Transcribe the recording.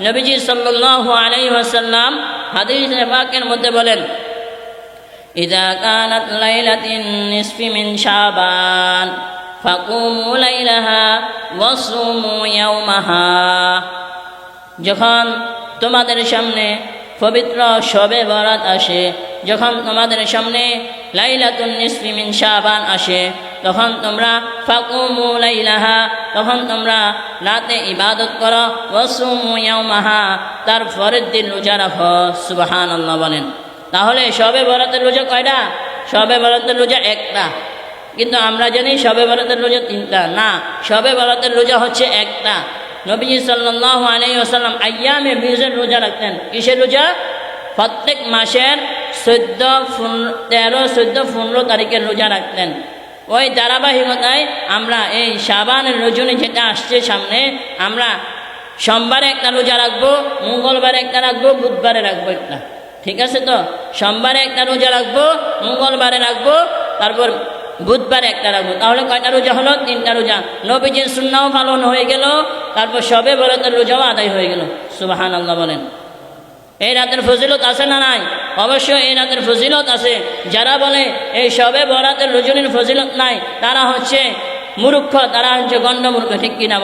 নবীজি সাল্লাল্লাহু আলাইহি ওয়াসাল্লাম হাদিস পাকের মধ্যে বলেন, ইযা কানাত লাইলাতুন নিসফি মিন শাবান ফাকুমু লাইলাহা ওয়াসুমু ইয়াওমাহা। যখন তোমাদের সামনে পবিত্র শবে বরাত আসে, যখন তোমাদের সামনে লাইলাতুন নিসফি মিন শাবান আসে, তখন তোমরা ফাকুমু লাইলাহা, তখন তোমরা রাতে ইবাদত করো, ওয়াসুমু ইয়াওমাহা, তার পরের দিন রোজা রাখো। সুবহানাল্লাহ বলেন। তাহলে শবে বরাতের রোজা কয়টা? শবে বরাতের রোজা একটা। কিন্তু আমরা জানি শবে বরাতের রোজা তিনটা। না, শবে বরাতের রোজা হচ্ছে একটা। নবীজি সাল্লাল্লাহু আলাইহি ওয়াসাল্লাম আইয়ামে বীজের রোজা রাখতেন। কিসের রোজা? প্রত্যেক মাসের 13, 14, 15 তারিখের রোজা রাখতেন। ওই ধারাবাহিকতায় আমরা এই শাবানের রজনী যেটা আসছে সামনে, আমরা সোমবারে একটা রোজা রাখবো, মঙ্গলবারে একটা রাখবো, বুধবারে রাখবো একটা। ঠিক আছে তো? সোমবারে একটা রোজা রাখবো, মঙ্গলবারে রাখবো, তারপর বুধবারে একটা রাখবো। তাহলে কয়টা রোজা হলো? 3টা রোজা। নবীজির সুন্নাহও পালন হয়ে গেল, তারপর শবে বরাতের রোজাও আদায় হয়ে গেল। সুবহানাল্লাহ বলেন। এই রাতের ফজিলত আছে না নাই? অবশ্যই এই রাতের ফজিলত আছে। যারা বলে এই শবে বরাতের রজনীর ফজিলত নাই, তারা হচ্ছে মূর্খ, তারা হচ্ছে গণ্ড মূর্খ। ঠিক কিনা?